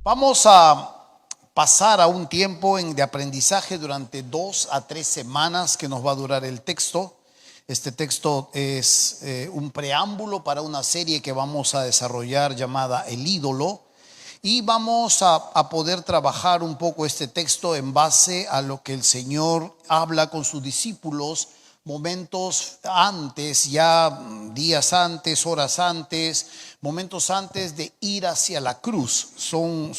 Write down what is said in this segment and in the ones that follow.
Vamos a pasar a un tiempo de aprendizaje durante 2 a 3 semanas que nos va a durar el texto. Este texto es un preámbulo para una serie que vamos a desarrollar llamada El ídolo. Y vamos a poder trabajar un poco este texto en base a lo que el Señor habla con sus discípulos momentos antes, ya días antes, horas antes, momentos antes de ir hacia la cruz. Son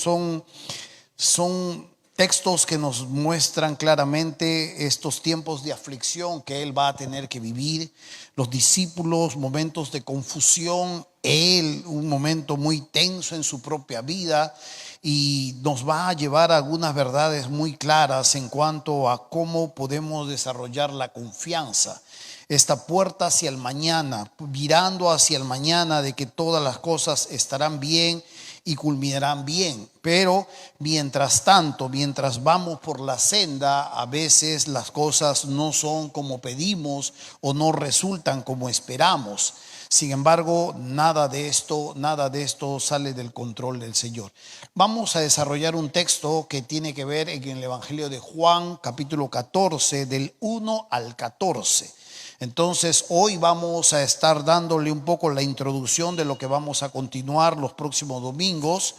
textos que nos muestran claramente estos tiempos de aflicción que Él va a tener que vivir, los discípulos, momentos de confusión, Él, un momento muy tenso en su propia vida, y nos va a llevar a algunas verdades muy claras en cuanto a cómo podemos desarrollar la confianza. Esta puerta hacia el mañana, virando hacia el mañana de que todas las cosas estarán bien y culminarán bien. Pero mientras tanto, mientras vamos por la senda, a veces las cosas no son como pedimos o no resultan como esperamos. Sin embargo, nada de esto sale del control del Señor. Vamos a desarrollar un texto que tiene que ver en el Evangelio de Juan, capítulo 14, del 1 al 14. Entonces hoy vamos a estar dándole un poco la introducción de lo que vamos a continuar los próximos domingos,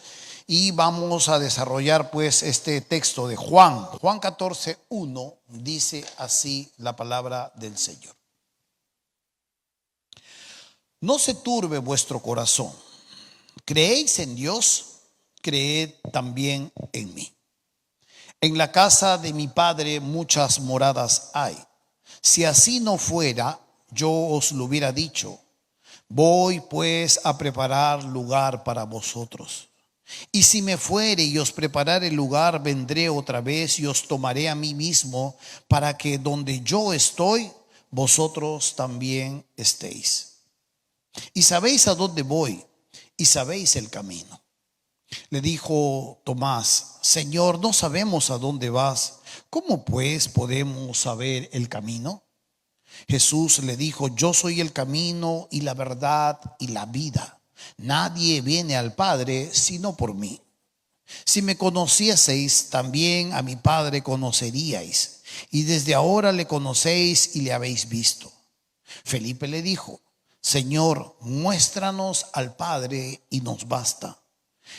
y vamos a desarrollar pues este texto de Juan 14, 1, dice así la palabra del Señor. No se turbe vuestro corazón. ¿Creéis en Dios? Creed también en mí. En la casa de mi Padre muchas moradas hay. Si así no fuera, yo os lo hubiera dicho. Voy pues a preparar lugar para vosotros. Y si me fuere y os preparare el lugar, vendré otra vez y os tomaré a mí mismo, para que donde yo estoy, vosotros también estéis. Y sabéis a dónde voy, y sabéis el camino. Le dijo Tomás: Señor, no sabemos a dónde vas. ¿Cómo pues podemos saber el camino? Jesús le dijo: Yo soy el camino y la verdad y la vida. Nadie viene al Padre sino por mí. Si me conocieseis, también a mi Padre conoceríais. Y desde ahora le conocéis y le habéis visto. Felipe le dijo: Señor, muéstranos al Padre y nos basta.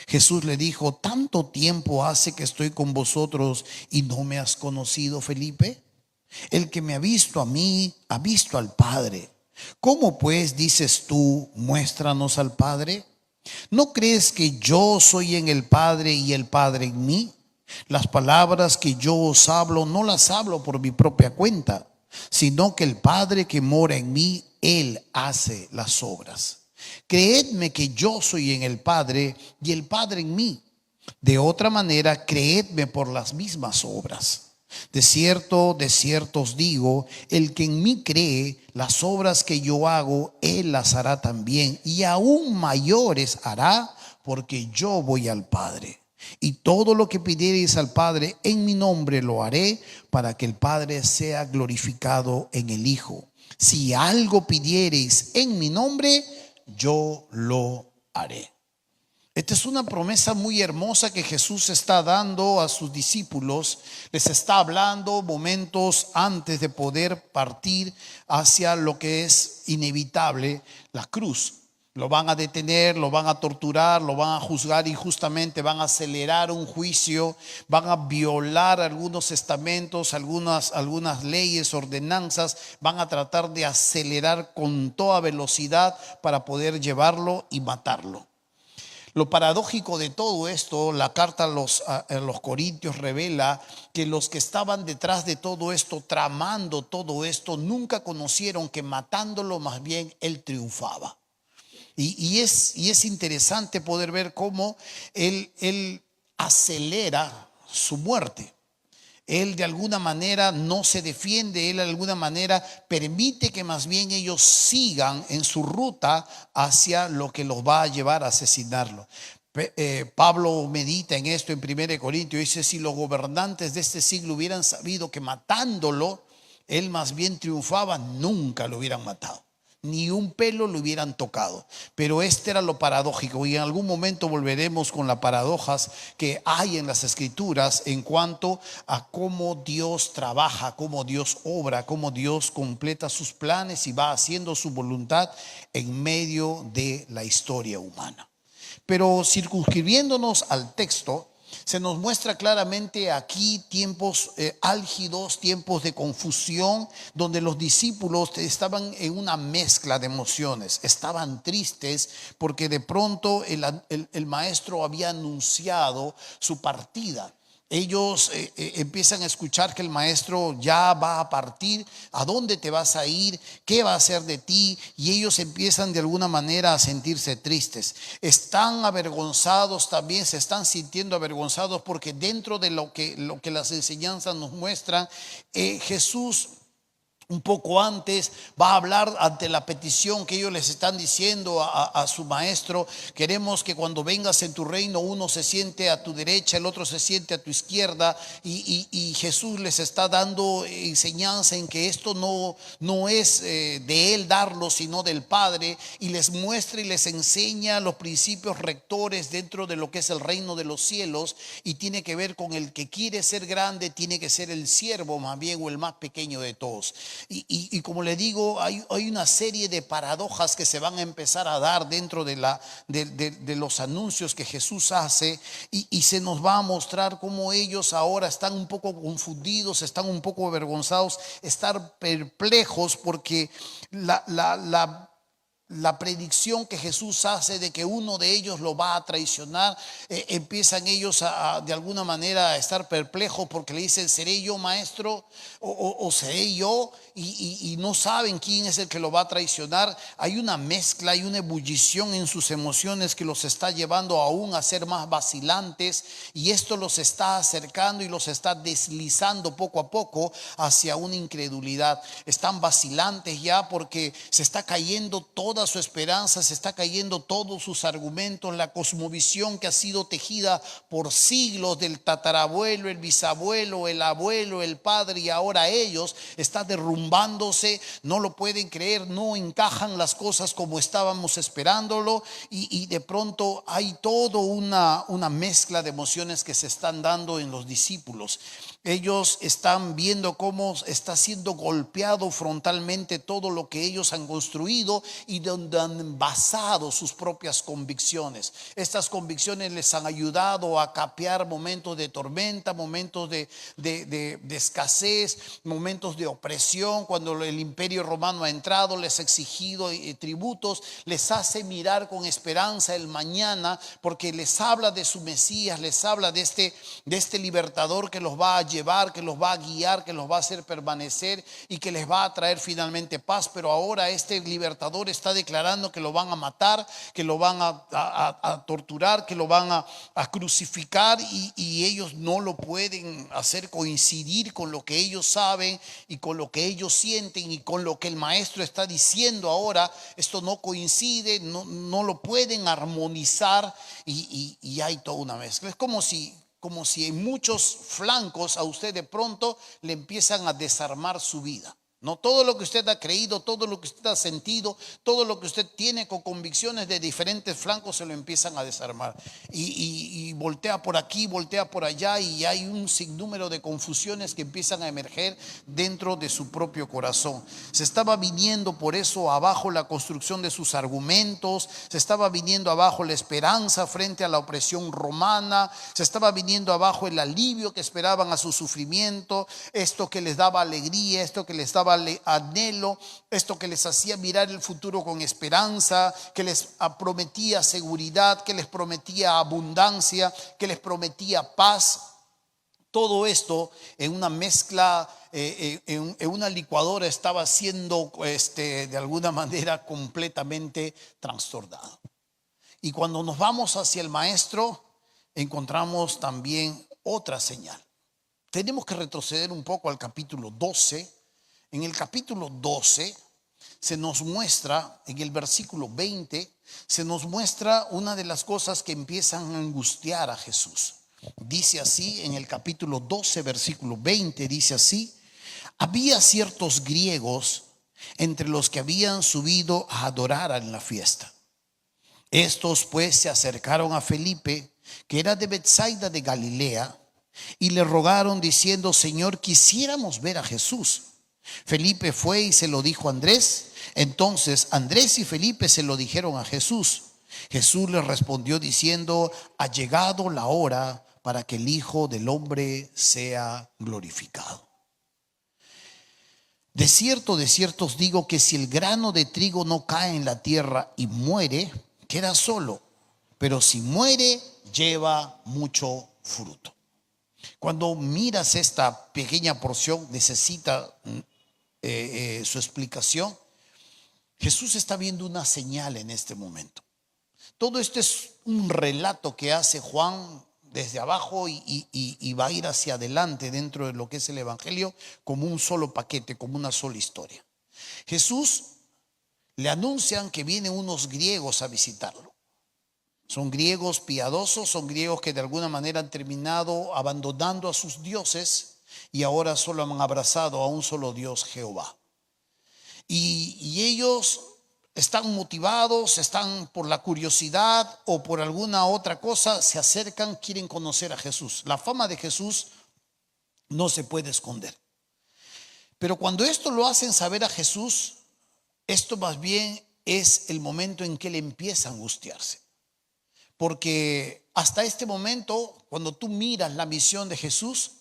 Jesús le dijo: ¿tanto tiempo hace que estoy con vosotros y no me has conocido, Felipe? El que me ha visto a mí, ha visto al Padre. ¿Cómo pues dices tú, muéstranos al Padre? ¿No crees que yo soy en el Padre y el Padre en mí? Las palabras que yo os hablo, no las hablo por mi propia cuenta, sino que el Padre que mora en mí, Él hace las obras. Creedme que yo soy en el Padre y el Padre en mí. De otra manera, creedme por las mismas obras. De cierto os digo, el que en mí cree, las obras que yo hago, él las hará también, y aún mayores hará, porque yo voy al Padre. Y todo lo que pidiereis al Padre en mi nombre lo haré, para que el Padre sea glorificado en el Hijo. Si algo pidiereis en mi nombre, yo lo haré. Esta es una promesa muy hermosa que Jesús está dando a sus discípulos. Les está hablando momentos antes de poder partir hacia lo que es inevitable, la cruz. Lo van a detener, lo van a torturar, lo van a juzgar injustamente, van a acelerar un juicio, van a violar algunos estamentos, algunas leyes, ordenanzas, van a tratar de acelerar con toda velocidad para poder llevarlo y matarlo. Lo paradójico de todo esto, la carta a los Corintios revela que los que estaban detrás de todo esto, tramando todo esto, nunca conocieron que matándolo más bien él triunfaba. Y es interesante poder ver cómo él acelera su muerte. Él de alguna manera no se defiende, él de alguna manera permite que más bien ellos sigan en su ruta hacia lo que los va a llevar a asesinarlo. Pablo medita en esto en 1 Corintios, dice: si los gobernantes de este siglo hubieran sabido que matándolo él más bien triunfaba, nunca lo hubieran matado. ni un pelo le hubieran tocado. Pero este era lo paradójico, y en algún momento volveremos con las paradojas que hay en las escrituras en cuanto a cómo Dios trabaja, cómo Dios obra, cómo Dios completa sus planes y va haciendo su voluntad en medio de la historia humana. Pero circunscribiéndonos al texto, se nos muestra claramente aquí tiempos álgidos, tiempos de confusión, donde los discípulos estaban en una mezcla de emociones. Estaban tristes porque de pronto el maestro había anunciado su partida. Ellos empiezan a escuchar que el maestro ya va a partir. ¿A dónde te vas a ir? ¿Qué va a hacer de ti? Y ellos empiezan de alguna manera a sentirse tristes. Están avergonzados también, se están sintiendo avergonzados porque dentro de lo que las enseñanzas nos muestran, Jesús un poco antes va a hablar ante la petición que ellos les están diciendo a su maestro. Queremos que cuando vengas en tu reino, uno se siente a tu derecha, el otro se siente a tu izquierda, y Jesús les está dando enseñanza en que esto no es de él darlo, sino del Padre, y les muestra y les enseña los principios rectores dentro de lo que es el reino de los cielos, y tiene que ver con el que quiere ser grande, tiene que ser el siervo más bien, o el más pequeño de todos. Y como le digo, hay una serie de paradojas que se van a empezar a dar dentro de los anuncios que Jesús hace, y se nos va a mostrar cómo ellos ahora están un poco confundidos, están un poco avergonzados, están perplejos porque la predicción que Jesús hace de que uno de ellos lo va a traicionar, empiezan ellos de alguna manera a estar perplejos porque le dicen: ¿seré yo, maestro? ¿O seré yo? Y no saben quién es el que lo va a traicionar. Hay una mezcla, hay una ebullición en sus emociones que los está llevando aún a ser más vacilantes, y esto los está acercando y los está deslizando poco a poco hacia una incredulidad. Están vacilantes ya porque se está cayendo toda su esperanza, se está cayendo todos sus argumentos, la cosmovisión que ha sido tejida por siglos del tatarabuelo, el bisabuelo, el abuelo, el padre, y ahora ellos, está derrumbándose. No lo pueden creer, no encajan las cosas como estábamos esperándolo, y de pronto hay toda una mezcla de emociones que se están dando en los discípulos. Ellos están viendo cómo está siendo golpeado frontalmente todo lo que ellos han construido y donde han basado sus propias convicciones. Estas convicciones les han ayudado a capear momentos de tormenta, momentos de escasez, momentos de opresión. Cuando el imperio romano ha entrado, les ha exigido tributos, les hace mirar con esperanza el mañana, porque les habla de su Mesías, les habla de este libertador que los va a llevar, que los va a guiar, que los va a hacer permanecer y que les va a traer finalmente paz. Pero ahora este libertador está declarando que lo van a matar, que lo van a torturar, que lo van a crucificar, y ellos no lo pueden hacer coincidir con lo que ellos saben y con lo que ellos sienten y con lo que el maestro está diciendo ahora. Esto no coincide, no lo pueden armonizar, y hay toda una mezcla. Es como si en muchos flancos a usted de pronto le empiezan a desarmar su vida. No, todo lo que usted ha creído, todo lo que usted ha sentido, todo lo que usted tiene con convicciones de diferentes flancos, se lo empiezan a desarmar. Y voltea por aquí, voltea por allá, y hay un sinnúmero de confusiones que empiezan a emerger dentro de su propio corazón. Se estaba viniendo por eso abajo la construcción de sus argumentos, se estaba viniendo abajo la esperanza frente a la opresión romana, se estaba viniendo abajo el alivio que esperaban a su sufrimiento, esto que les daba alegría, esto que les daba anhelo, esto que les hacía mirar el futuro con esperanza, que les prometía seguridad, que les prometía abundancia, que les prometía paz. Todo esto en una mezcla, en una licuadora, estaba siendo de alguna manera completamente trastornado. Y cuando nos vamos hacia el maestro, encontramos también otra señal. Tenemos que retroceder un poco al capítulo 12. En el capítulo 12 se nos muestra, en el versículo 20, se nos muestra una de las cosas que empiezan a angustiar a Jesús. Dice así, en el capítulo 12, versículo 20, dice así: había ciertos griegos entre los que habían subido a adorar en la fiesta. Estos pues se acercaron a Felipe, que era de Betsaida de Galilea, y le rogaron diciendo: Señor, quisiéramos ver a Jesús. Felipe fue y se lo dijo a Andrés. Entonces Andrés y Felipe se lo dijeron a Jesús. Jesús les respondió diciendo: ha llegado la hora para que el Hijo del Hombre sea glorificado. De cierto os digo que si el grano de trigo no cae en la tierra y muere, queda solo, pero si muere, lleva mucho fruto. Cuando miras esta pequeña porción, necesita su explicación. Jesús está viendo una señal en este momento. Todo esto es un relato que hace Juan desde abajo y va a ir hacia adelante dentro de lo que es el Evangelio como un solo paquete, como una sola historia. Jesús le anuncian que vienen unos griegos a visitarlo. Son griegos piadosos, son griegos que de alguna manera han terminado abandonando a sus dioses y ahora solo han abrazado a un solo Dios, Jehová. Y ellos están motivados, están por la curiosidad o por alguna otra cosa, se acercan, quieren conocer a Jesús. La fama de Jesús no se puede esconder. Pero cuando esto lo hacen saber a Jesús, esto más bien es el momento en que él empieza a angustiarse. Porque hasta este momento, cuando tú miras la misión de Jesús,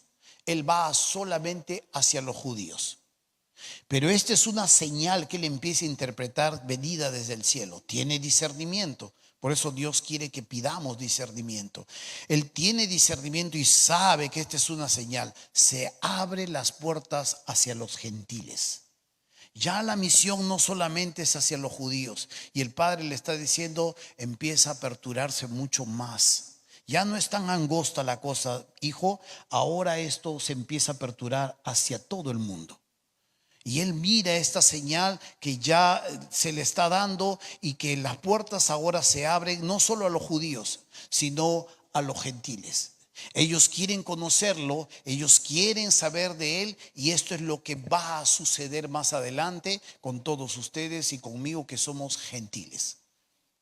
él va solamente hacia los judíos. Pero esta es una señal que él empieza a interpretar venida desde el cielo. Tiene discernimiento. Por eso Dios quiere que pidamos discernimiento. Él tiene discernimiento y sabe que esta es una señal. Se abren las puertas hacia los gentiles. Ya la misión no solamente es hacia los judíos. Y el Padre le está diciendo, empieza a aperturarse mucho más. Ya no es tan angosta la cosa, hijo. Ahora esto se empieza a aperturar hacia todo el mundo. Y él mira esta señal que ya se le está dando y que las puertas ahora se abren no solo a los judíos, sino a los gentiles. Ellos quieren conocerlo, ellos quieren saber de él y esto es lo que va a suceder más adelante con todos ustedes y conmigo que somos gentiles.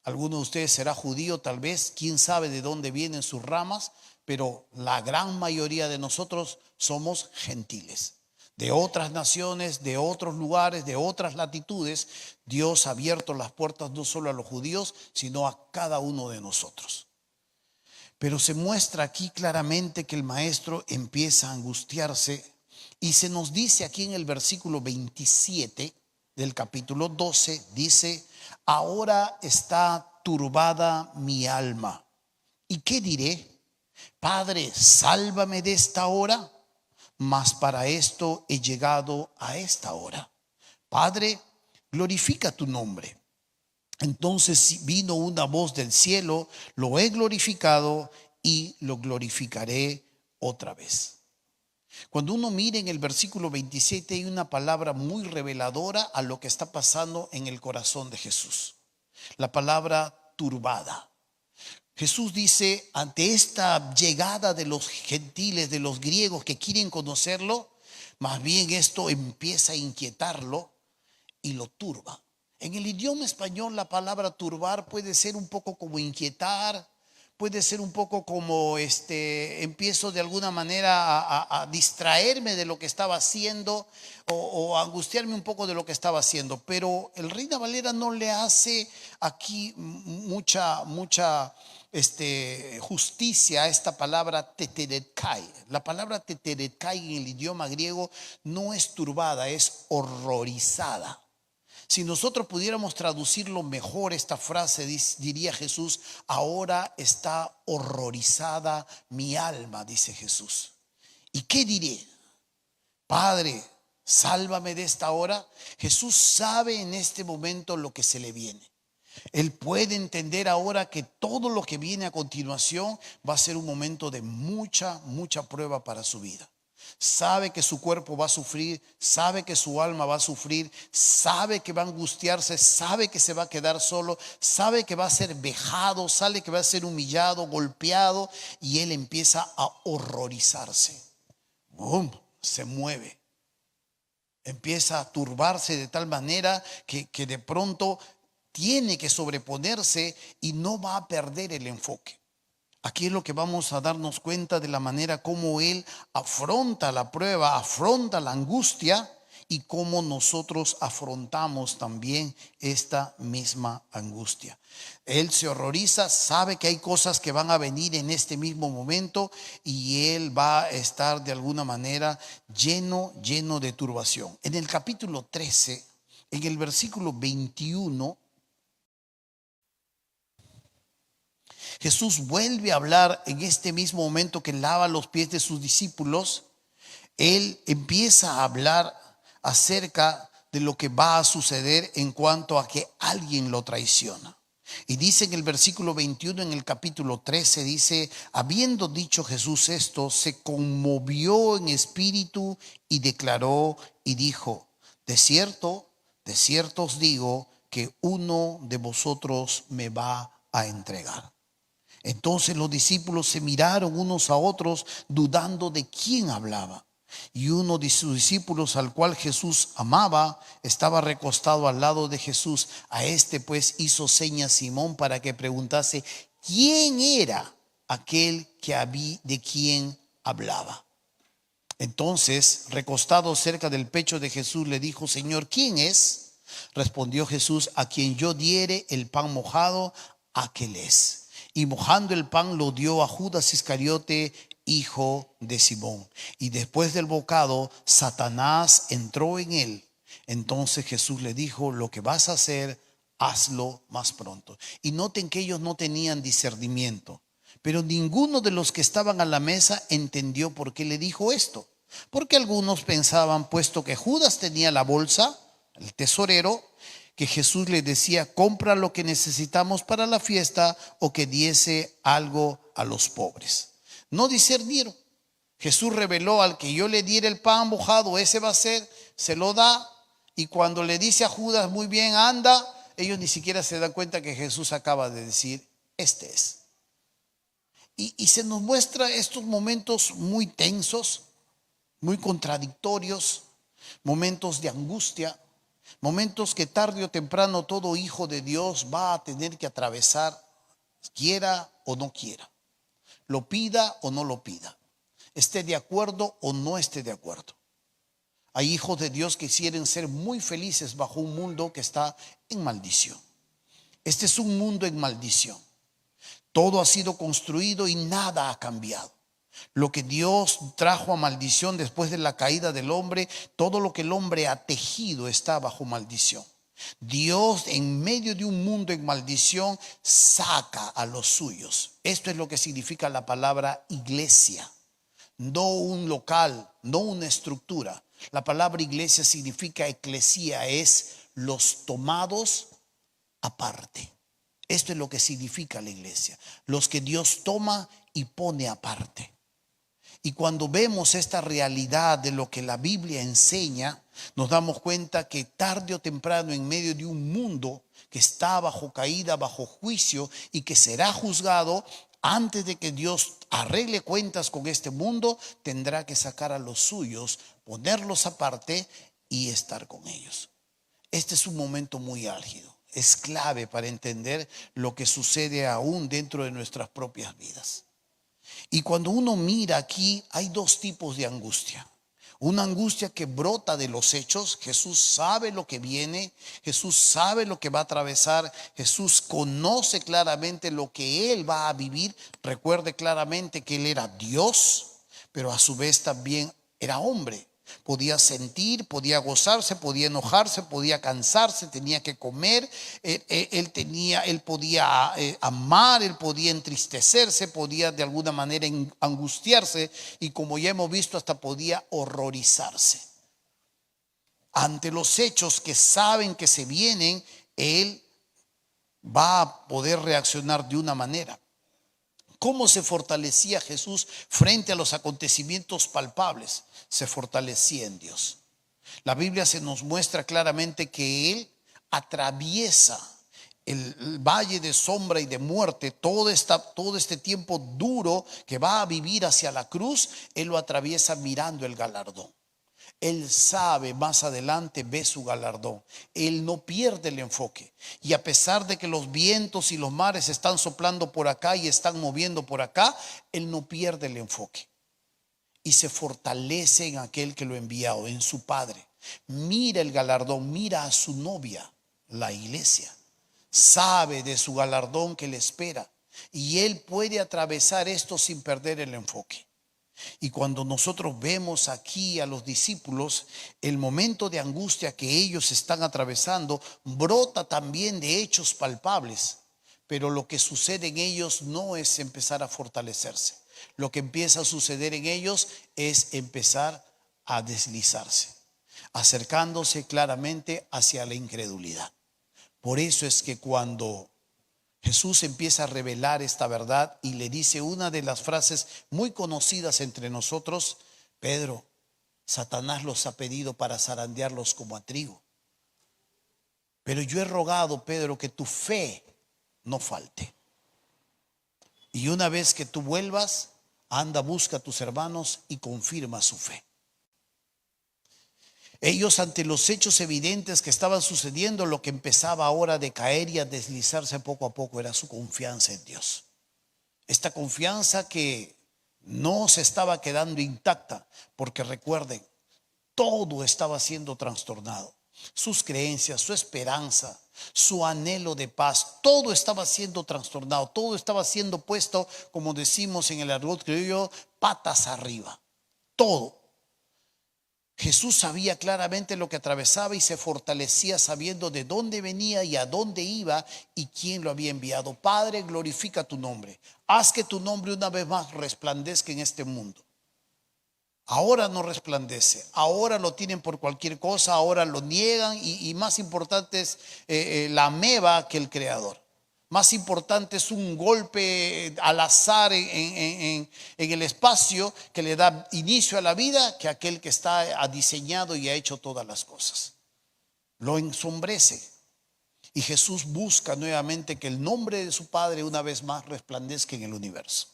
Alguno de ustedes será judío tal vez, quién sabe de dónde vienen sus ramas, pero la gran mayoría de nosotros somos gentiles. De otras naciones, de otros lugares, de otras latitudes, Dios ha abierto las puertas no solo a los judíos, sino a cada uno de nosotros. Pero se muestra aquí claramente que el maestro empieza a angustiarse y se nos dice aquí en el versículo 27 del capítulo 12, dice: ahora está turbada mi alma. ¿Y qué diré? Padre, sálvame de esta hora. Mas para esto he llegado a esta hora. Padre, glorifica tu nombre. Entonces vino una voz del cielo: lo he glorificado y lo glorificaré otra vez. Cuando uno mira en el versículo 27 hay una palabra muy reveladora a lo que está pasando en el corazón de Jesús. La palabra turbada. Jesús dice, ante esta llegada de los gentiles, de los griegos que quieren conocerlo, más bien esto empieza a inquietarlo y lo turba. En el idioma español la palabra turbar puede ser un poco como inquietar, puede ser un poco como empiezo de alguna manera a distraerme de lo que estaba haciendo o a angustiarme un poco de lo que estaba haciendo. Pero el Reina Valera no le hace aquí mucha justicia a esta palabra teteretkai. La palabra teteretkai en el idioma griego no es turbada, es horrorizada. Si nosotros pudiéramos traducirlo mejor, esta frase diría Jesús: ahora está horrorizada mi alma, dice Jesús. ¿Y qué diré? Padre, sálvame de esta hora. Jesús sabe en este momento lo que se le viene. Él puede entender ahora que todo lo que viene a continuación va a ser un momento de mucha prueba para su vida. Sabe que su cuerpo va a sufrir, sabe que su alma va a sufrir, sabe que va a angustiarse, sabe que se va a quedar solo, sabe que va a ser vejado, sabe que va a ser humillado, golpeado, y él empieza a horrorizarse. ¡Bum! Se mueve. Empieza a turbarse de tal manera que de pronto tiene que sobreponerse y no va a perder el enfoque. Aquí es lo que vamos a darnos cuenta de la manera como él afronta la prueba, afronta la angustia y cómo nosotros afrontamos también esta misma angustia. Él se horroriza, sabe que hay cosas que van a venir en este mismo momento y él va a estar de alguna manera lleno de turbación. En el capítulo 13, en el versículo 21, Jesús vuelve a hablar en este mismo momento que lava los pies de sus discípulos. Él empieza a hablar acerca de lo que va a suceder en cuanto a que alguien lo traiciona. Y dice en el versículo 21, en el capítulo 13, dice: habiendo dicho Jesús esto, se conmovió en espíritu y declaró y dijo: de cierto os digo que uno de vosotros me va a entregar. Entonces los discípulos se miraron unos a otros, dudando de quién hablaba. Y uno de sus discípulos, al cual Jesús amaba, estaba recostado al lado de Jesús. A este pues hizo señas Simón para que preguntase quién era aquel de quien hablaba. Entonces, recostado cerca del pecho de Jesús, le dijo: Señor, ¿quién es? Respondió Jesús: a quien yo diere el pan mojado, aquel es. Y mojando el pan lo dio a Judas Iscariote, hijo de Simón. Y después del bocado, Satanás entró en él. Entonces Jesús le dijo: lo que vas a hacer, hazlo más pronto. Y noten que ellos no tenían discernimiento, pero ninguno de los que estaban a la mesa entendió por qué le dijo esto. Porque algunos pensaban, puesto que Judas tenía la bolsa, el tesorero, que Jesús le decía: compra lo que necesitamos para la fiesta, o que diese algo a los pobres. No discernieron. Jesús reveló: al que yo le diera el pan mojado, ese va a ser, se lo da. Y cuando le dice a Judas: muy bien, anda, ellos ni siquiera se dan cuenta que Jesús acaba de decir: este es. Y se nos muestra estos momentos muy tensos, muy contradictorios, momentos de angustia, momentos que tarde o temprano todo hijo de Dios va a tener que atravesar, quiera o no quiera, lo pida o no lo pida, esté de acuerdo o no esté de acuerdo. Hay hijos de Dios que quieren ser muy felices bajo un mundo que está en maldición. Este es un mundo en maldición. Todo ha sido construido y nada ha cambiado. Lo que Dios trajo a maldición después de la caída del hombre, todo lo que el hombre ha tejido está bajo maldición. Dios, en medio de un mundo en maldición, saca a los suyos. Esto es lo que significa la palabra iglesia. No un local, no una estructura. La palabra iglesia significa eclesía, es los tomados aparte. Esto es lo que significa la iglesia, los que Dios toma y pone aparte. Y cuando vemos esta realidad de lo que la Biblia enseña, nos damos cuenta que tarde o temprano, en medio de un mundo que está bajo caída, bajo juicio y que será juzgado, antes de que Dios arregle cuentas con este mundo, tendrá que sacar a los suyos, ponerlos aparte y estar con ellos. Este es un momento muy álgido. Es clave para entender lo que sucede aún dentro de nuestras propias vidas. Y cuando uno mira aquí, hay dos tipos de angustia. Una angustia que brota de los hechos. Jesús sabe lo que viene, Jesús sabe lo que va a atravesar, Jesús conoce claramente lo que él va a vivir. Recuerde claramente que él era Dios, pero a su vez también era hombre. Podía sentir, podía gozarse, podía enojarse, podía cansarse, tenía que comer, él podía amar, él podía entristecerse, podía de alguna manera angustiarse y, como ya hemos visto, hasta podía horrorizarse. Ante los hechos que saben que se vienen, él va a poder reaccionar de una manera. ¿Cómo se fortalecía Jesús frente a los acontecimientos palpables? Se fortalecía en Dios. La Biblia se nos muestra claramente que él atraviesa el valle de sombra y de muerte, todo este tiempo duro que va a vivir hacia la cruz, él lo atraviesa mirando el galardón. Él sabe más adelante, ve su galardón. Él no pierde el enfoque. Y a pesar de que los vientos y los mares están soplando por acá y están moviendo por acá, Él no pierde el enfoque. Y se fortalece en aquel que lo ha enviado, en su Padre. Mira el galardón, mira a su novia, la iglesia. Sabe de su galardón que le espera. Y Él puede atravesar esto sin perder el enfoque. Y cuando nosotros vemos aquí a los discípulos, el momento de angustia que ellos están atravesando brota también de hechos palpables. Pero lo que sucede en ellos no es empezar a fortalecerse. Lo que empieza a suceder en ellos es empezar a deslizarse, acercándose claramente hacia la incredulidad. Por eso es que cuando Jesús empieza a revelar esta verdad y le dice una de las frases muy conocidas entre nosotros: Pedro, Satanás los ha pedido para zarandearlos como a trigo, pero yo he rogado, Pedro, que tu fe no falte. Y una vez que tú vuelvas, anda, busca a tus hermanos y confirma su fe. Ellos, ante los hechos evidentes que estaban sucediendo, lo que empezaba ahora a decaer y a deslizarse poco a poco era su confianza en Dios. Esta confianza que no se estaba quedando intacta, porque recuerden, todo estaba siendo trastornado. Sus creencias, su esperanza, su anhelo de paz, todo estaba siendo trastornado, todo estaba siendo puesto, como decimos en el argot criollo, patas arriba, todo. Jesús sabía claramente lo que atravesaba y se fortalecía sabiendo de dónde venía y a dónde iba y quién lo había enviado. Padre, glorifica tu nombre. Haz que tu nombre una vez más resplandezca en este mundo. Ahora no resplandece, ahora lo tienen por cualquier cosa, ahora lo niegan y más importante es la ameba que el creador. Más importante es un golpe al azar en el espacio que le da inicio a la vida que aquel que ha diseñado y ha hecho todas las cosas. Lo ensombrece. Y Jesús busca nuevamente que el nombre de su Padre una vez más resplandezca en el universo.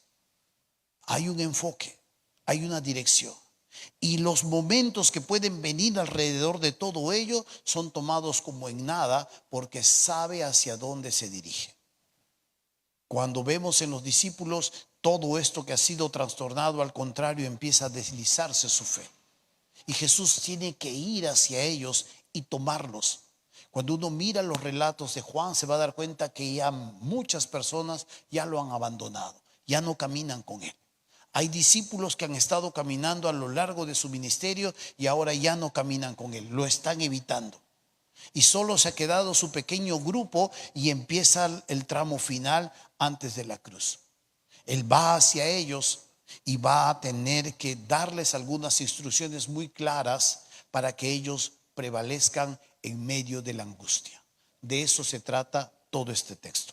Hay un enfoque, hay una dirección. Y los momentos que pueden venir alrededor de todo ello son tomados como en nada porque sabe hacia dónde se dirige. Cuando vemos en los discípulos todo esto que ha sido trastornado, al contrario, empieza a deslizarse su fe. Y Jesús tiene que ir hacia ellos y tomarlos. Cuando uno mira los relatos de Juan, se va a dar cuenta que ya muchas personas ya lo han abandonado, ya no caminan con él. Hay discípulos que han estado caminando a lo largo de su ministerio y ahora ya no caminan con él, lo están evitando. Y solo se ha quedado su pequeño grupo y empieza el tramo final antes de la cruz. Él va hacia ellos y va a tener que darles algunas instrucciones muy claras para que ellos prevalezcan en medio de la angustia. De eso se trata todo este texto.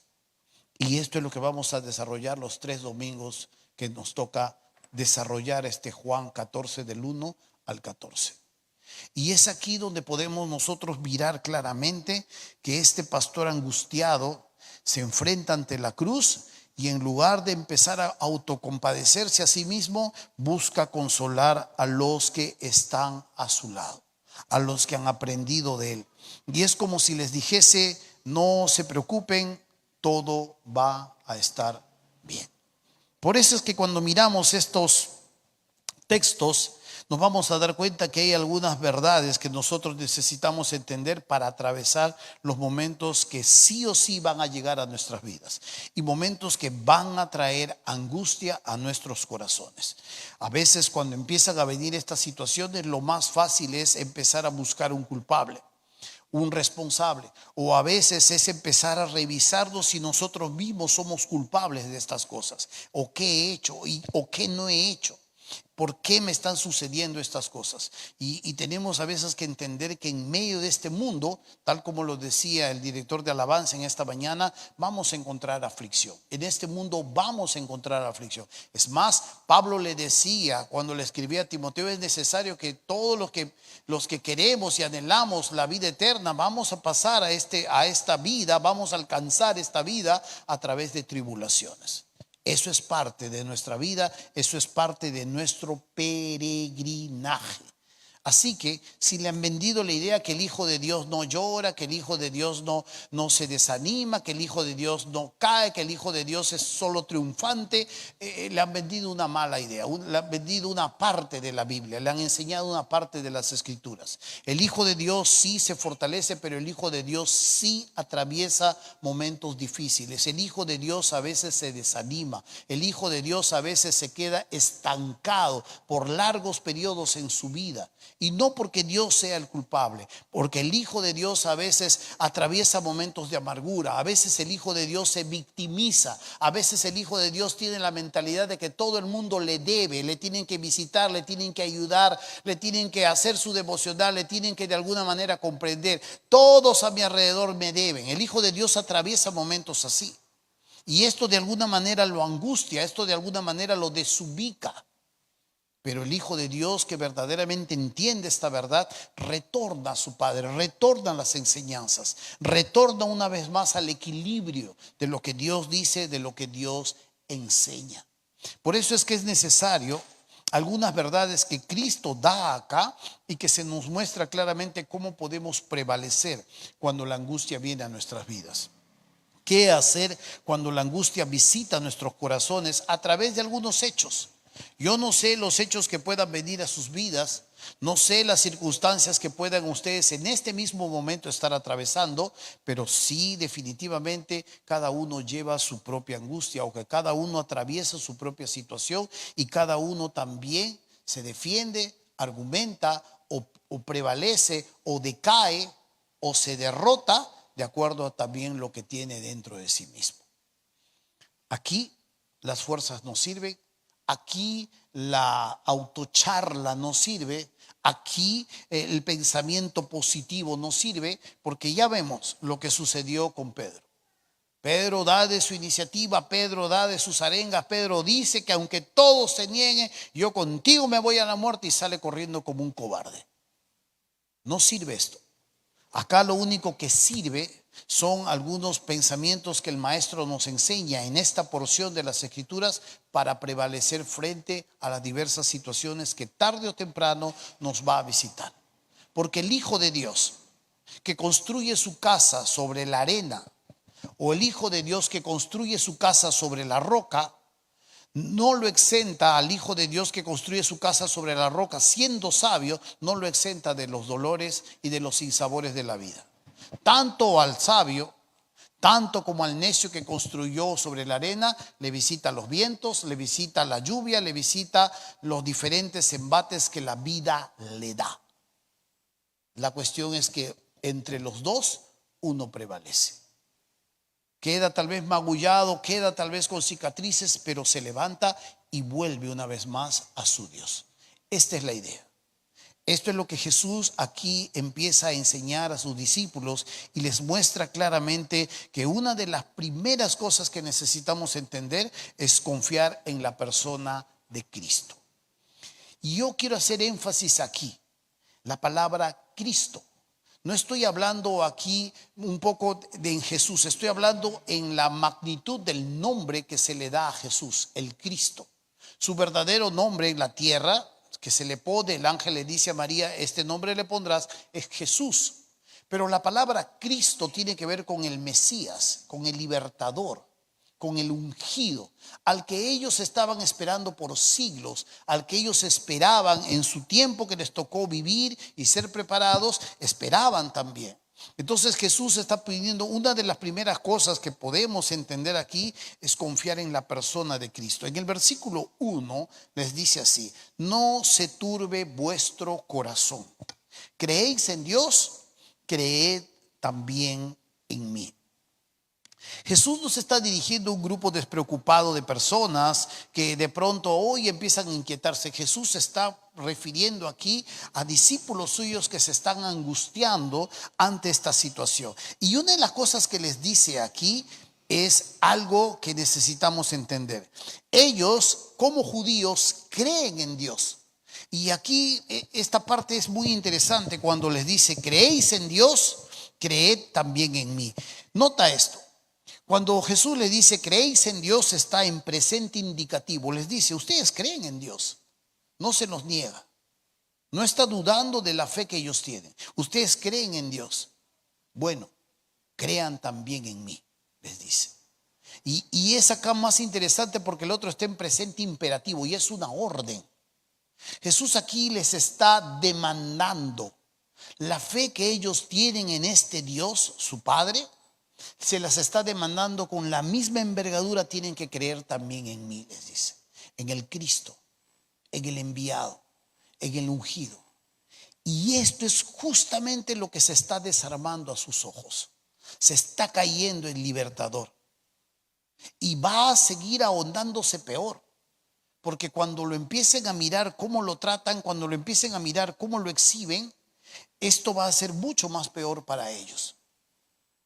Y esto es lo que vamos a desarrollar los 3 domingos que nos toca desarrollar este Juan 14 del 1 al 14. Y es aquí donde podemos nosotros mirar claramente que este pastor angustiado se enfrenta ante la cruz y en lugar de empezar a autocompadecerse a sí mismo, busca consolar a los que están a su lado, a los que han aprendido de él. Y es como si les dijese: no se preocupen, todo va a estar bien. Por eso es que cuando miramos estos textos, nos vamos a dar cuenta que hay algunas verdades que nosotros necesitamos entender para atravesar los momentos que sí o sí van a llegar a nuestras vidas y momentos que van a traer angustia a nuestros corazones. A veces, cuando empiezan a venir estas situaciones, lo más fácil es empezar a buscar un culpable, un responsable, o a veces es empezar a revisarnos si nosotros mismos somos culpables de estas cosas, o qué he hecho o qué no he hecho. ¿Por qué me están sucediendo estas cosas? Y tenemos a veces que entender que en medio de este mundo, tal como lo decía el director de alabanza en esta mañana, vamos a encontrar aflicción. En este mundo vamos a encontrar aflicción. Es más, Pablo le decía cuando le escribía a Timoteo: es necesario que todos los que queremos y anhelamos la vida eterna, vamos a pasar a esta vida, vamos a alcanzar esta vida a través de tribulaciones. Eso es parte de nuestra vida, eso es parte de nuestro peregrinaje. Así que si le han vendido la idea que el Hijo de Dios no llora, que el Hijo de Dios no se desanima, que el Hijo de Dios no cae, que el Hijo de Dios es solo triunfante, le han vendido una mala idea, le han vendido una parte de la Biblia, le han enseñado una parte de las Escrituras. El Hijo de Dios sí se fortalece, pero el Hijo de Dios sí atraviesa momentos difíciles. El Hijo de Dios a veces se desanima, el Hijo de Dios a veces se queda estancado por largos periodos en su vida. Y no porque Dios sea el culpable, porque el Hijo de Dios a veces atraviesa momentos de amargura, a veces el Hijo de Dios se victimiza, a veces el Hijo de Dios tiene la mentalidad de que todo el mundo le debe, le tienen que visitar, le tienen que ayudar, le tienen que hacer su devocional, le tienen que de alguna manera comprender. Todos a mi alrededor me deben. El Hijo de Dios atraviesa momentos así. Y esto de alguna manera lo angustia, esto de alguna manera lo desubica. Pero el Hijo de Dios que verdaderamente entiende esta verdad, retorna a su Padre, retorna a las enseñanzas, retorna una vez más al equilibrio de lo que Dios dice, de lo que Dios enseña. Por eso es que es necesario algunas verdades que Cristo da acá y que se nos muestra claramente cómo podemos prevalecer cuando la angustia viene a nuestras vidas. ¿Qué hacer cuando la angustia visita nuestros corazones a través de algunos hechos? Yo no sé los hechos que puedan venir a sus vidas, no sé las circunstancias que puedan ustedes en este mismo momento estar atravesando, pero sí definitivamente cada uno lleva su propia angustia, o que cada uno atraviesa su propia situación y cada uno también se defiende, argumenta o prevalece o decae o se derrota de acuerdo a también lo que tiene dentro de sí mismo. Aquí las fuerzas no sirven. Aquí la autocharla no sirve, aquí el pensamiento positivo no sirve, porque ya vemos lo que sucedió con Pedro. Pedro da de su iniciativa, Pedro da de sus arengas, Pedro dice que aunque todos se nieguen, yo contigo me voy a la muerte, y sale corriendo como un cobarde. No sirve esto. Acá lo único que sirve son algunos pensamientos que el maestro nos enseña en esta porción de las Escrituras para prevalecer frente a las diversas situaciones que tarde o temprano nos va a visitar. Porque el Hijo de Dios que construye su casa sobre la arena, o el Hijo de Dios que construye su casa sobre la roca, no lo exenta al Hijo de Dios que construye su casa sobre la roca, siendo sabio, no lo exenta de los dolores y de los sinsabores de la vida. Tanto al sabio, tanto como al necio que construyó sobre la arena, le visita los vientos, le visita la lluvia, le visita los diferentes embates que la vida le da. La cuestión es que entre los dos uno prevalece. Queda tal vez magullado, queda tal vez con cicatrices, pero se levanta y vuelve una vez más a su Dios. Esta es la idea. Esto es lo que Jesús aquí empieza a enseñar a sus discípulos y les muestra claramente que una de las primeras cosas que necesitamos entender es confiar en la persona de Cristo. Y yo quiero hacer énfasis aquí, la palabra Cristo. No estoy hablando aquí un poco de en Jesús, estoy hablando en la magnitud del nombre que se le da a Jesús, el Cristo. Su verdadero nombre en la tierra, que se le pone, el ángel le dice a María, este nombre le pondrás, es Jesús. Pero la palabra Cristo tiene que ver con el Mesías, con el libertador, con el ungido, al que ellos estaban esperando por siglos, al que ellos esperaban en su tiempo que les tocó vivir y ser preparados, esperaban también. Entonces Jesús está pidiendo, una de las primeras cosas que podemos entender aquí es confiar en la persona de Cristo. En el versículo 1 les dice así: no se turbe vuestro corazón. Creéis en Dios, creed también en mí. Jesús nos está dirigiendo a un grupo despreocupado de personas que de pronto hoy empiezan a inquietarse. Jesús se está refiriendo aquí a discípulos suyos que se están angustiando ante esta situación. Y una de las cosas que les dice aquí es algo que necesitamos entender. Ellos, como judíos, creen en Dios. Y aquí esta parte es muy interesante cuando les dice: creéis en Dios, creed también en mí. Nota esto. Cuando Jesús le dice creéis en Dios, está en presente indicativo. Les dice, ustedes creen en Dios, no se nos niega. No está dudando de la fe que ellos tienen. Ustedes creen en Dios. Bueno, crean también en mí, les dice. Y es acá más interesante porque el otro está en presente imperativo y es una orden. Jesús aquí les está demandando la fe que ellos tienen en este Dios, su Padre. Se las está demandando con la misma envergadura. Tienen que creer también en mí, les dice. En el Cristo, en el enviado, en el ungido. Y esto es justamente lo que se está desarmando a sus ojos. Se está cayendo el libertador. Y va a seguir ahondándose peor. Porque cuando lo empiecen a mirar cómo lo tratan, cuando lo empiecen a mirar cómo lo exhiben, esto va a ser mucho más peor para ellos.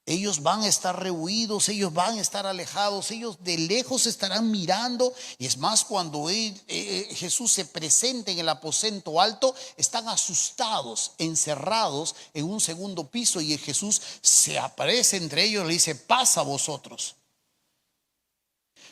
Ellos van a estar rehuidos, ellos van a estar alejados, ellos de lejos estarán mirando. Y es más, cuando Jesús se presenta en el aposento alto, están asustados, encerrados en un segundo piso, y Jesús se aparece entre ellos y le dice: pasa vosotros.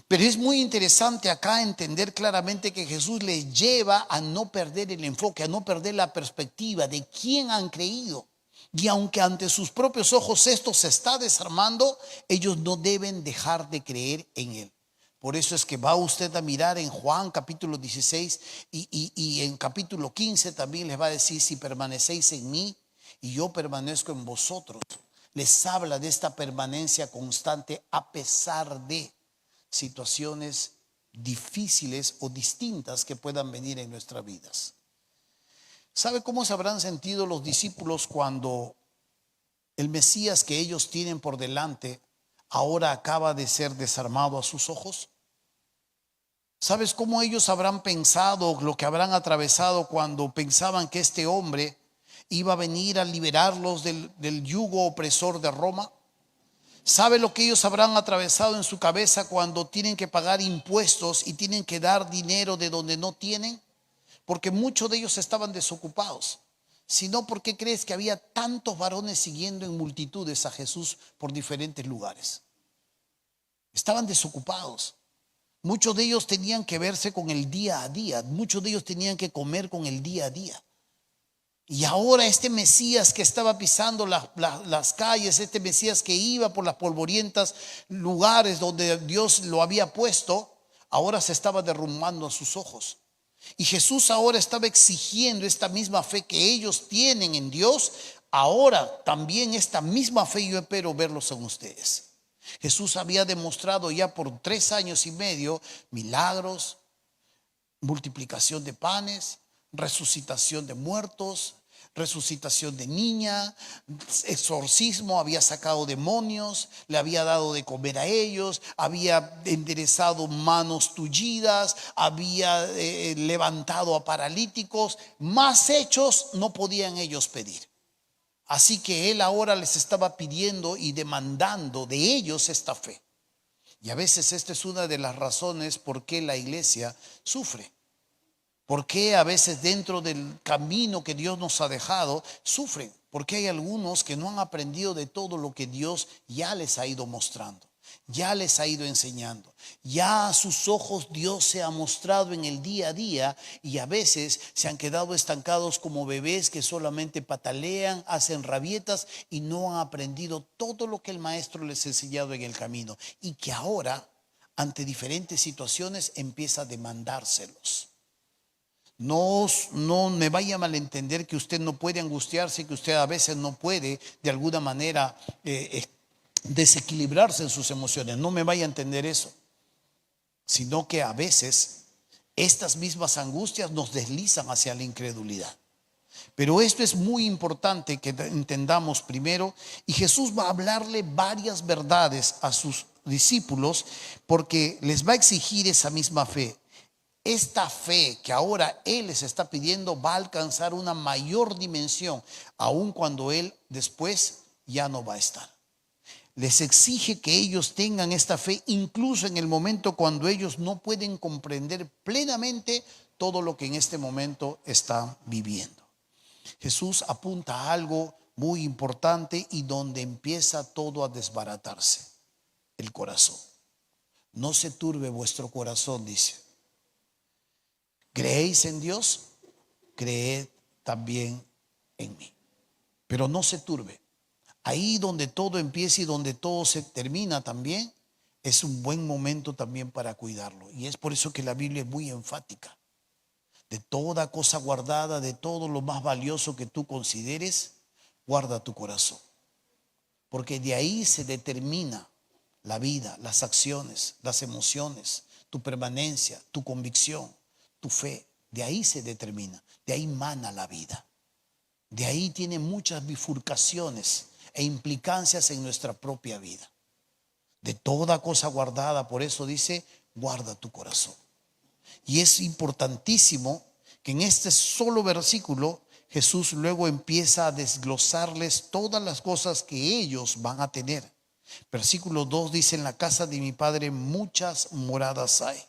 Pero es muy interesante acá entender claramente que Jesús les lleva a no perder el enfoque, a no perder la perspectiva de quién han creído. Y aunque ante sus propios ojos esto se está desarmando, ellos no deben dejar de creer en Él. Por eso es que va usted a mirar en Juan capítulo 16 y en capítulo 15 también les va a decir: si permanecéis en mí y yo permanezco en vosotros. Les habla de esta permanencia constante a pesar de situaciones difíciles o distintas que puedan venir en nuestras vidas. ¿Sabe cómo se habrán sentido los discípulos cuando el Mesías que ellos tienen por delante ahora acaba de ser desarmado a sus ojos? ¿Sabes cómo ellos habrán pensado, lo que habrán atravesado cuando pensaban que este hombre iba a venir a liberarlos del yugo opresor de Roma? ¿Sabe lo que ellos habrán atravesado en su cabeza cuando tienen que pagar impuestos y tienen que dar dinero de donde no tienen? Porque muchos de ellos estaban desocupados. Si no, ¿por qué crees que había tantos varones siguiendo en multitudes a Jesús por diferentes lugares? Estaban desocupados. Muchos de ellos tenían que verse con el día a día. Muchos de ellos tenían que comer con el día a día. Y ahora este Mesías que estaba pisando las calles, este Mesías que iba por las polvorientas lugares donde Dios lo había puesto, ahora se estaba derrumbando a sus ojos. Y Jesús ahora estaba exigiendo esta misma fe que ellos tienen en Dios. Ahora también esta misma fe yo espero verlos en ustedes. Jesús había demostrado ya por 3 años y medio milagros, multiplicación de panes, resucitación de muertos, resucitación de niña, exorcismo, había sacado demonios, le había dado de comer a ellos, había enderezado manos tullidas, había levantado a paralíticos. Más hechos no podían ellos pedir. Así que Él ahora les estaba pidiendo y demandando de ellos esta fe. Y a veces esta es una de las razones por qué la iglesia sufre. ¿Por qué a veces dentro del camino que Dios nos ha dejado sufren? Porque hay algunos que no han aprendido de todo lo que Dios ya les ha ido mostrando, ya les ha ido enseñando. Ya a sus ojos Dios se ha mostrado en el día a día, y a veces se han quedado estancados como bebés que solamente patalean, hacen rabietas y no han aprendido todo lo que el maestro les ha enseñado en el camino, y que ahora ante diferentes situaciones empieza a demandárselos. No me vaya a malentender que usted no puede angustiarse, que usted a veces no puede de alguna manera desequilibrarse en sus emociones. No me vaya a entender eso, sino que a veces estas mismas angustias nos deslizan hacia la incredulidad. Pero esto es muy importante que entendamos primero, y Jesús va a hablarle varias verdades a sus discípulos porque les va a exigir esa misma fe. Esta fe que ahora Él les está pidiendo va a alcanzar una mayor dimensión, aun cuando Él después ya no va a estar. Les exige que ellos tengan esta fe incluso en el momento cuando ellos no pueden comprender plenamente todo lo que en este momento están viviendo. Jesús apunta a algo muy importante y donde empieza todo a desbaratarse: el corazón. No se turbe vuestro corazón, dice. ¿Creéis en Dios? Creed también en mí. Pero no se turbe. Ahí donde todo empieza y donde todo se termina también, es un buen momento también para cuidarlo. Y es por eso que la Biblia es muy enfática. De toda cosa guardada, de todo lo más valioso que tú consideres, guarda tu corazón. Porque de ahí se determina la vida, las acciones, las emociones, tu permanencia, tu convicción, tu fe. De ahí se determina, de ahí mana la vida. De ahí tiene muchas bifurcaciones e implicancias en nuestra propia vida. De toda cosa guardada, por eso dice, guarda tu corazón. Y es importantísimo que en este solo versículo Jesús luego empieza a desglosarles todas las cosas que ellos van a tener. Versículo 2 dice, en la casa de mi Padre muchas moradas hay.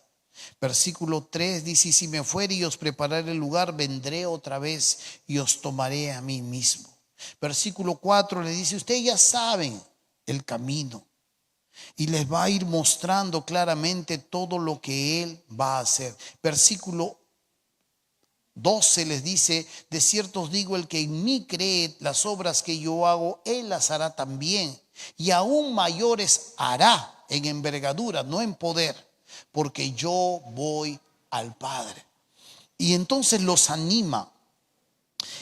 Versículo 3 dice, si me fuere y os prepararé el lugar, vendré otra vez y os tomaré a mí mismo. Versículo 4 le dice, ustedes ya saben el camino. Y les va a ir mostrando claramente todo lo que Él va a hacer. Versículo 12 les dice, de cierto os digo, el que en mí cree, las obras que yo hago, Él las hará también. Y aún mayores hará en envergadura, no en poder, porque yo voy al Padre. Y entonces los anima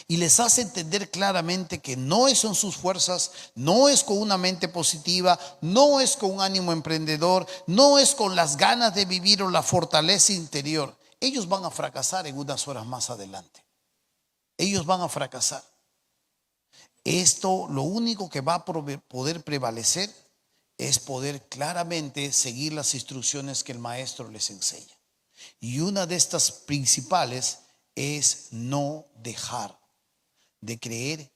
y les hace entender claramente que no es en sus fuerzas, no es con una mente positiva, no es con un ánimo emprendedor, no es con las ganas de vivir o la fortaleza interior. Ellos van a fracasar en unas horas más adelante. Ellos van a fracasar. Esto, lo único que va a poder prevalecer es poder claramente seguir las instrucciones que el maestro les enseña. Y una de estas principales es no dejar de creer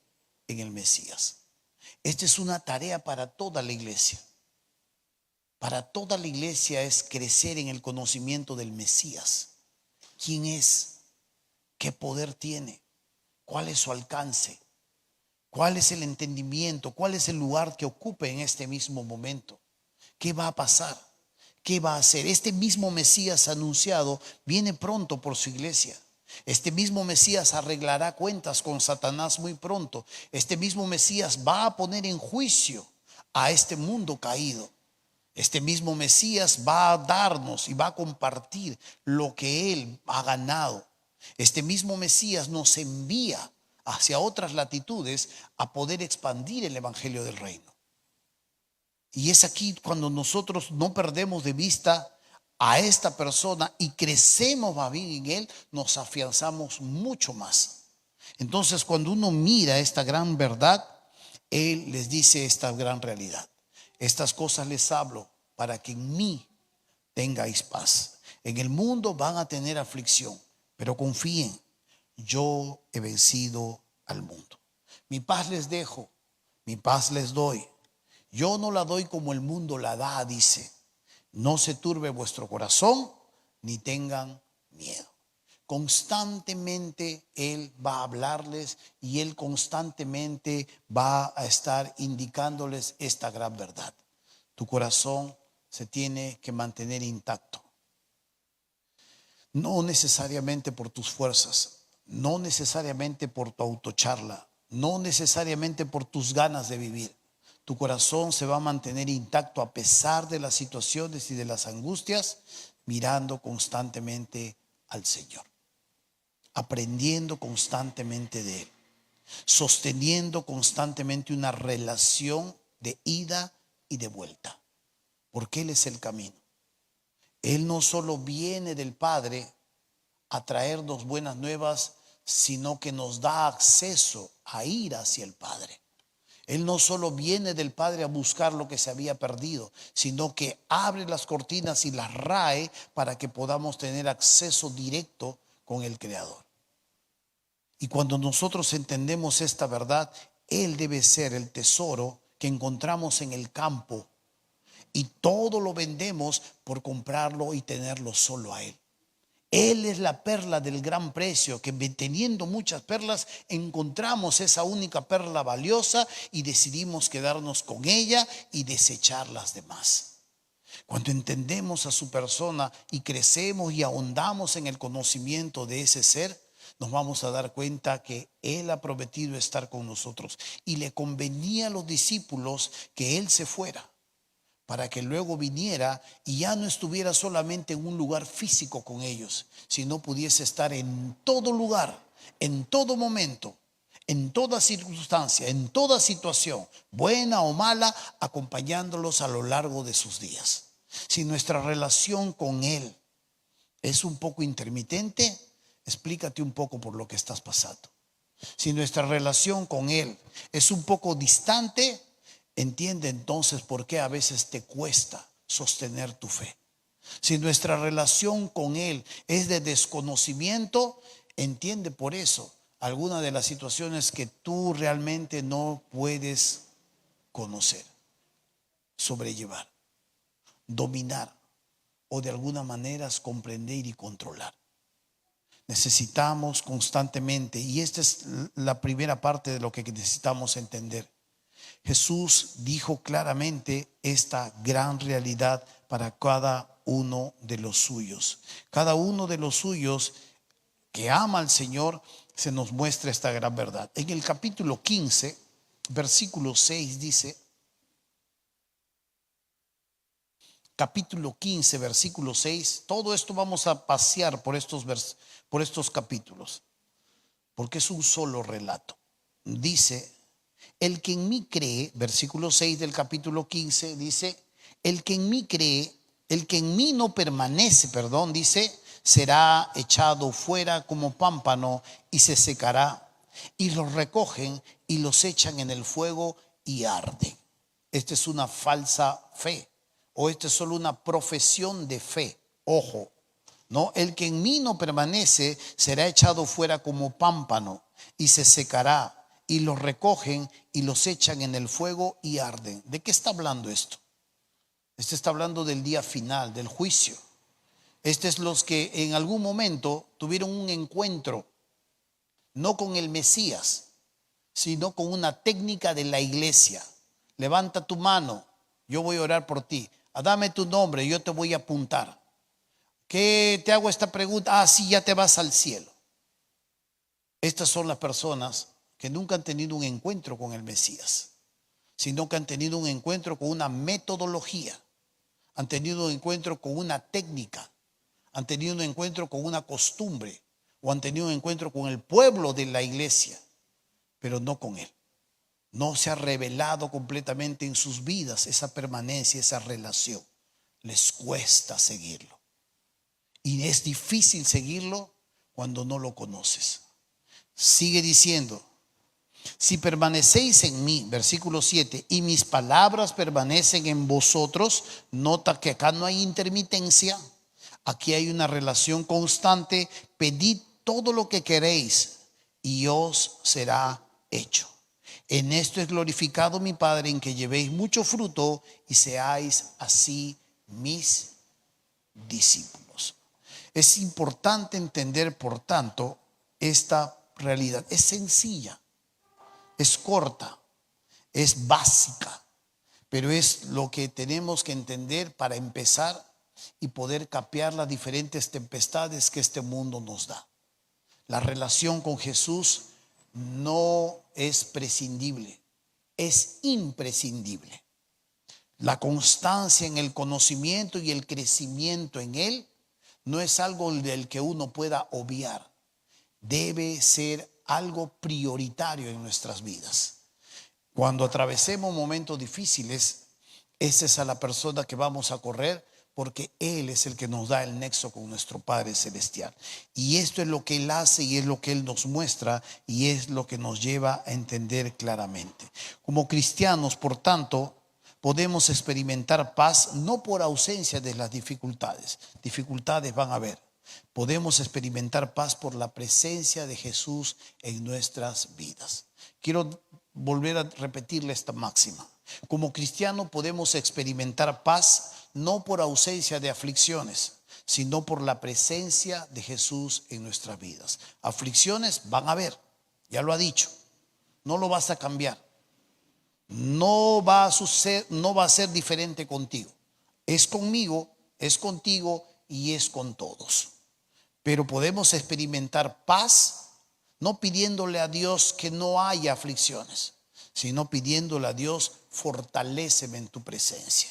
en el Mesías. Esta es una tarea para toda la iglesia. Para toda la iglesia es crecer en el conocimiento del Mesías. ¿Quién es? ¿Qué poder tiene? ¿Cuál es su alcance? ¿Cuál es el entendimiento? ¿Cuál es el lugar que ocupe en este mismo momento? ¿Qué va a pasar? ¿Qué va a hacer? Este mismo Mesías anunciado viene pronto por su iglesia. Este mismo Mesías arreglará cuentas con Satanás muy pronto. Este mismo Mesías va a poner en juicio a este mundo caído. Este mismo Mesías va a darnos y va a compartir lo que Él ha ganado. Este mismo Mesías nos envía hacia otras latitudes a poder expandir el evangelio del reino. Y es aquí cuando nosotros no perdemos de vista a esta persona y crecemos más bien en Él, nos afianzamos mucho más. Entonces, cuando uno mira esta gran verdad, Él les dice esta gran realidad. Estas cosas les hablo para que en mí tengáis paz. En el mundo van a tener aflicción, pero confíen, yo he vencido al mundo. Mi paz les dejo, mi paz les doy. Yo no la doy como el mundo la da, dice. No se turbe vuestro corazón, ni tengan miedo. Constantemente Él va a hablarles y Él constantemente va a estar indicándoles esta gran verdad. Tu corazón se tiene que mantener intacto. No necesariamente por tus fuerzas, no necesariamente por tu autocharla, no necesariamente por tus ganas de vivir. Tu corazón se va a mantener intacto a pesar de las situaciones y de las angustias, mirando constantemente al Señor, aprendiendo constantemente de Él, sosteniendo constantemente una relación de ida y de vuelta, porque Él es el camino. Él no solo viene del Padre a traernos buenas nuevas, sino que nos da acceso a ir hacia el Padre. Él no solo viene del Padre a buscar lo que se había perdido, sino que abre las cortinas y las rae para que podamos tener acceso directo con el Creador. Y cuando nosotros entendemos esta verdad, Él debe ser el tesoro que encontramos en el campo y todo lo vendemos por comprarlo y tenerlo solo a Él. Él es la perla del gran precio, que teniendo muchas perlas encontramos esa única perla valiosa y decidimos quedarnos con ella y desechar las demás. Cuando entendemos a su persona y crecemos y ahondamos en el conocimiento de ese ser, nos vamos a dar cuenta que Él ha prometido estar con nosotros y le convenía a los discípulos que Él se fuera para que luego viniera y ya no estuviera solamente en un lugar físico con ellos, sino pudiese estar en todo lugar, en todo momento, en toda circunstancia, en toda situación, buena o mala, acompañándolos a lo largo de sus días. Si nuestra relación con Él es un poco intermitente, explícate un poco por lo que estás pasando. Si nuestra relación con Él es un poco distante, entiende entonces por qué a veces te cuesta sostener tu fe. Si nuestra relación con Él es de desconocimiento, entiende por eso algunas de las situaciones que tú realmente no puedes conocer, sobrellevar, dominar o de alguna manera comprender y controlar. Necesitamos constantemente, y esta es la primera parte de lo que necesitamos entender. Jesús dijo claramente esta gran realidad para cada uno de los suyos. Cada uno de los suyos que ama al Señor se nos muestra esta gran verdad. En el capítulo 15, versículo 6 dice, capítulo 15, versículo 6, todo esto vamos a pasear por estos capítulos, porque es un solo relato. Dice, el que en mí cree, versículo 6 del capítulo 15, dice, el que en mí cree, el que en mí no permanece, dice, será echado fuera como pámpano y se secará, y los recogen y los echan en el fuego y arden. Esta es una falsa fe, o esta es solo una profesión de fe. Ojo, no, el que en mí no permanece será echado fuera como pámpano y se secará, y los recogen y los echan en el fuego y arden. ¿De qué está hablando esto? Este está hablando del día final, del juicio. Este es los que en algún momento tuvieron un encuentro, no con el Mesías, sino con una técnica de la iglesia. Levanta tu mano, yo voy a orar por ti. Dame tu nombre, yo te voy a apuntar. ¿Qué te hago esta pregunta? Sí, ya te vas al cielo. Estas son las personas que nunca han tenido un encuentro con el Mesías, sino que han tenido un encuentro con una metodología, han tenido un encuentro con una técnica, han tenido un encuentro con una costumbre, o han tenido un encuentro con el pueblo de la iglesia, pero no con Él. No se ha revelado completamente en sus vidas esa permanencia, esa relación. Les cuesta seguirlo. Y es difícil seguirlo cuando no lo conoces. Sigue diciendo, si permanecéis en mí, versículo 7, y mis palabras permanecen en vosotros, nota que acá no hay intermitencia, aquí hay una relación constante. Pedid todo lo que queréis y os será hecho. En esto es glorificado mi Padre, en que llevéis mucho fruto y seáis así mis discípulos. Es importante entender, por tanto, esta realidad. Es sencilla, es corta, es básica, pero es lo que tenemos que entender para empezar y poder capear las diferentes tempestades que este mundo nos da. La relación con Jesús no es prescindible, es imprescindible. La constancia en el conocimiento y el crecimiento en Él no es algo del que uno pueda obviar. Debe ser algo prioritario en nuestras vidas. Cuando atravesemos momentos difíciles, esa es a la persona que vamos a correr, porque Él es el que nos da el nexo con nuestro Padre Celestial. Y esto es lo que Él hace y es lo que Él nos muestra y es lo que nos lleva a entender claramente. Como cristianos, por tanto, podemos experimentar paz no por ausencia de las dificultades. Dificultades van a haber. Podemos experimentar paz por la presencia de Jesús en nuestras vidas. Quiero volver a repetirle esta máxima. Como cristiano podemos experimentar paz no por ausencia de aflicciones, sino por la presencia de Jesús en nuestras vidas. Aflicciones van a haber, ya lo ha dicho, no lo vas a cambiar. No va a suceder, no va a ser diferente contigo. Es conmigo, es contigo y es con todos. Pero podemos experimentar paz no pidiéndole a Dios que no haya aflicciones, sino pidiéndole a Dios: fortaléceme en tu presencia,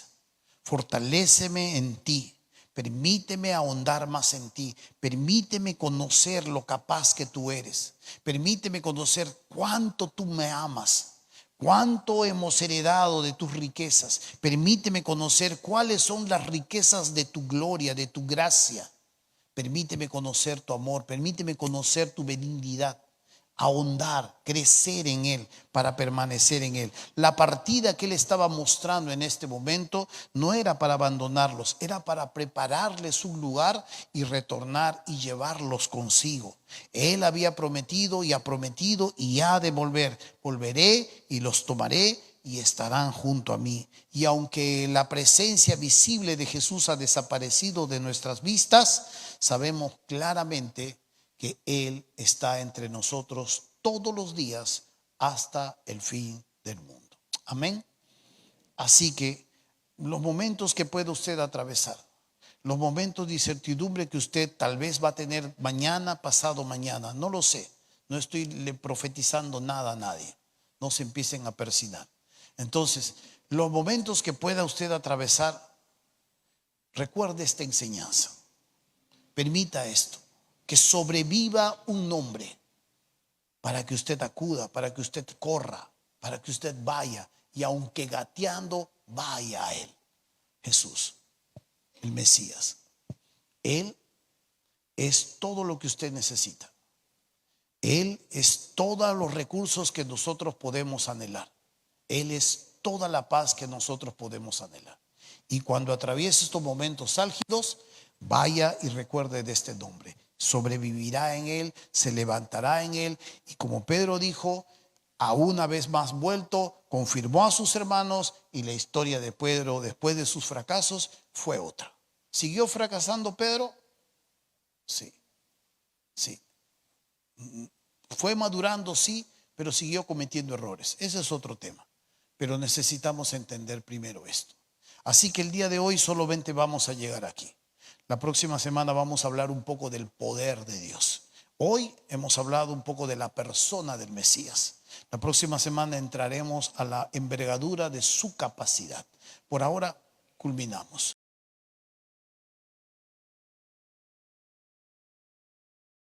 fortaléceme en ti, permíteme ahondar más en ti, permíteme conocer lo capaz que tú eres, permíteme conocer cuánto tú me amas, cuánto hemos heredado de tus riquezas, permíteme conocer cuáles son las riquezas de tu gloria, de tu gracia. Permíteme conocer tu amor, permíteme conocer tu benignidad, ahondar, crecer en Él para permanecer en Él. La partida que Él estaba mostrando en este momento no era para abandonarlos, era para prepararles un lugar y retornar y llevarlos consigo. Él había prometido y ha prometido y ha de volver. Volveré y los tomaré y estarán junto a mí. Y aunque la presencia visible de Jesús ha desaparecido de nuestras vistas, sabemos claramente que Él está entre nosotros todos los días hasta el fin del mundo. Amén. Así que los momentos que puede usted atravesar, los momentos de incertidumbre que usted tal vez va a tener mañana, pasado mañana, no lo sé, no estoy profetizando nada a nadie, no se empiecen a persignar. Entonces, los momentos que pueda usted atravesar, recuerde esta enseñanza, permita esto, que sobreviva un nombre para que usted acuda, para que usted corra, para que usted vaya y aunque gateando vaya a Él. Jesús, el Mesías. Él es todo lo que usted necesita. Él es todos los recursos que nosotros podemos anhelar. Él es toda la paz que nosotros podemos anhelar. Y cuando atraviese estos momentos álgidos, vaya y recuerde de este nombre. Sobrevivirá en Él, se levantará en Él. Y como Pedro dijo, a una vez más vuelto, confirmó a sus hermanos y la historia de Pedro después de sus fracasos fue otra. ¿Siguió fracasando Pedro? Sí, sí. Fue madurando, sí, pero siguió cometiendo errores. Ese es otro tema. Pero necesitamos entender primero esto. Así que el día de hoy solamente vamos a llegar aquí. La próxima semana vamos a hablar un poco del poder de Dios. Hoy hemos hablado un poco de la persona del Mesías. La próxima semana entraremos a la envergadura de su capacidad. Por ahora culminamos.